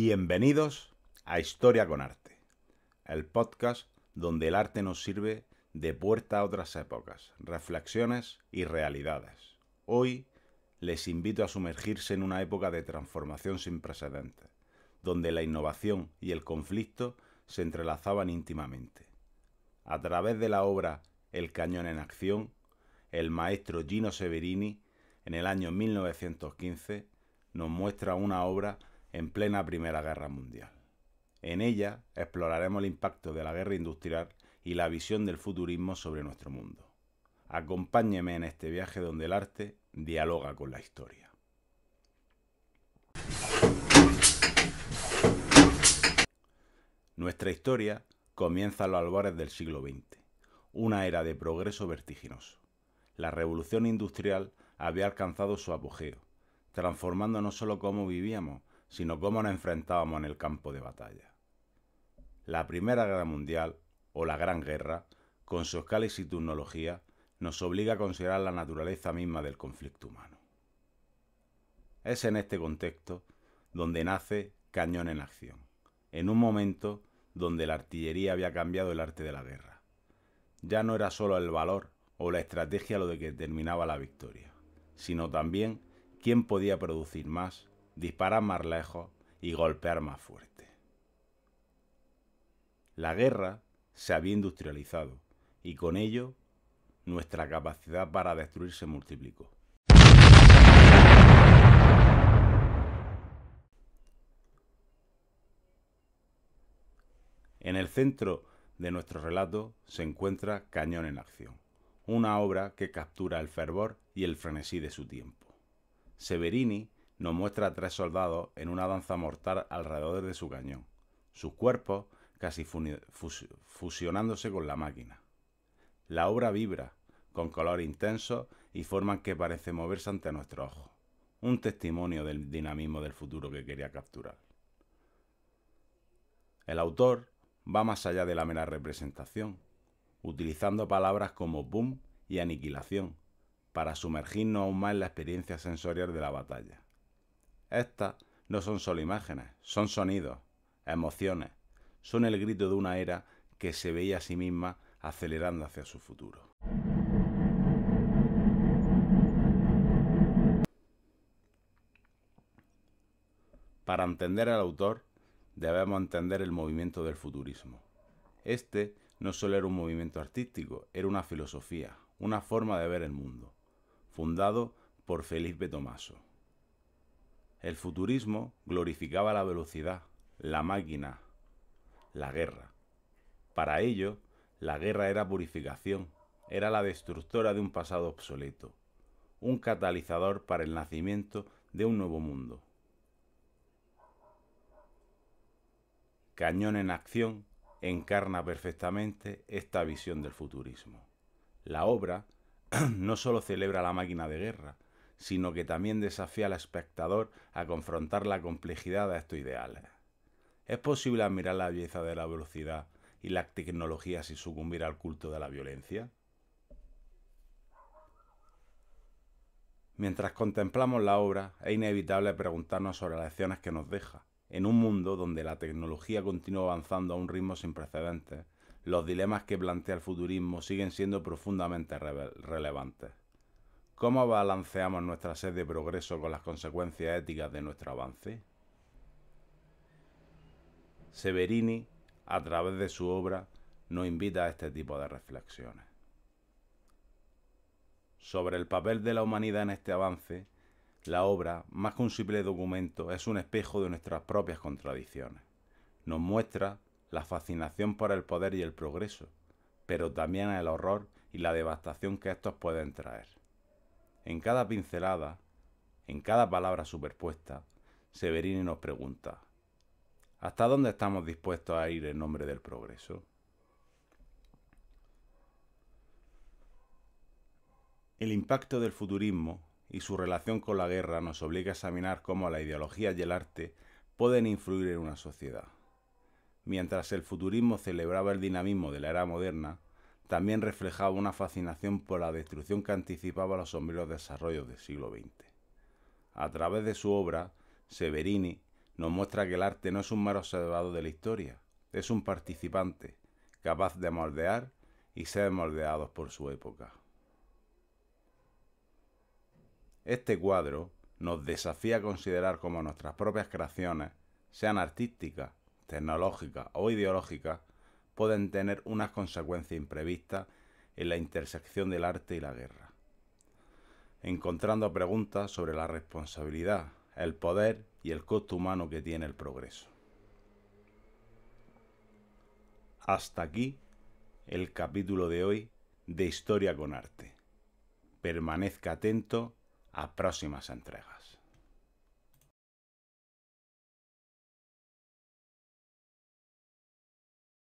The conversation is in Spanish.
Bienvenidos a Historia con Arte, el podcast donde el arte nos sirve de puerta a otras épocas, reflexiones y realidades. Hoy les invito a sumergirse en una época de transformación sin precedentes, donde la innovación y el conflicto se entrelazaban íntimamente. A través de la obra El cañón en acción, el maestro Gino Severini, en el año 1915, nos muestra una obra en plena Primera Guerra Mundial. En ella exploraremos el impacto de la guerra industrial y la visión del futurismo sobre nuestro mundo. Acompáñeme en este viaje donde el arte dialoga con la historia. Nuestra historia comienza a los albores del siglo XX, una era de progreso vertiginoso. La revolución industrial había alcanzado su apogeo, transformando no solo cómo vivíamos, sino cómo nos enfrentábamos en el campo de batalla. La Primera Guerra Mundial, o la Gran Guerra, con su escala y su tecnología, nos obliga a considerar la naturaleza misma del conflicto humano. Es en este contexto donde nace Cañón en acción, en un momento donde la artillería había cambiado el arte de la guerra. Ya no era solo el valor o la estrategia lo de que determinaba la victoria, sino también quién podía producir más, disparar más lejos y golpear más fuerte. La guerra se había industrializado y con ello nuestra capacidad para destruir se multiplicó. En el centro de nuestro relato se encuentra Cañón en acción, una obra que captura el fervor y el frenesí de su tiempo. Severini nos muestra a tres soldados en una danza mortal alrededor de su cañón, sus cuerpos casi fusionándose con la máquina. La obra vibra, con color intenso y formas que parece moverse ante nuestros ojos, un testimonio del dinamismo del futuro que quería capturar. El autor va más allá de la mera representación, utilizando palabras como boom y aniquilación, para sumergirnos aún más en la experiencia sensorial de la batalla. Estas no son solo imágenes, son sonidos, emociones, son el grito de una era que se veía a sí misma acelerando hacia su futuro. Para entender al autor, debemos entender el movimiento del futurismo. Este no solo era un movimiento artístico, era una filosofía, una forma de ver el mundo, fundado por Felipe Tomaso. El futurismo glorificaba la velocidad, la máquina, la guerra. Para ello, la guerra era purificación, era la destructora de un pasado obsoleto, un catalizador para el nacimiento de un nuevo mundo. Cañón en acción encarna perfectamente esta visión del futurismo. La obra no solo celebra la máquina de guerra, sino que también desafía al espectador a confrontar la complejidad de estos ideales. ¿Es posible admirar la belleza de la velocidad y la tecnología sin sucumbir al culto de la violencia? Mientras contemplamos la obra, es inevitable preguntarnos sobre las lecciones que nos deja. En un mundo donde la tecnología continúa avanzando a un ritmo sin precedentes, los dilemas que plantea el futurismo siguen siendo profundamente relevantes. ¿Cómo balanceamos nuestra sed de progreso con las consecuencias éticas de nuestro avance? Severini, a través de su obra, nos invita a este tipo de reflexiones. Sobre el papel de la humanidad en este avance, la obra, más que un simple documento, es un espejo de nuestras propias contradicciones. Nos muestra la fascinación por el poder y el progreso, pero también el horror y la devastación que estos pueden traer. En cada pincelada, en cada palabra superpuesta, Severini nos pregunta: ¿hasta dónde estamos dispuestos a ir en nombre del progreso? El impacto del futurismo y su relación con la guerra nos obliga a examinar cómo la ideología y el arte pueden influir en una sociedad. Mientras el futurismo celebraba el dinamismo de la era moderna, también reflejaba una fascinación por la destrucción que anticipaba los sombríos desarrollos del siglo XX. A través de su obra, Severini nos muestra que el arte no es un mero observador de la historia, es un participante capaz de moldear y ser moldeados por su época. Este cuadro nos desafía a considerar cómo nuestras propias creaciones, sean artísticas, tecnológicas o ideológicas, pueden tener unas consecuencias imprevistas en la intersección del arte y la guerra, encontrando preguntas sobre la responsabilidad, el poder y el costo humano que tiene el progreso. Hasta aquí el capítulo de hoy de Historia con Arte. Permanezca atento a próximas entregas.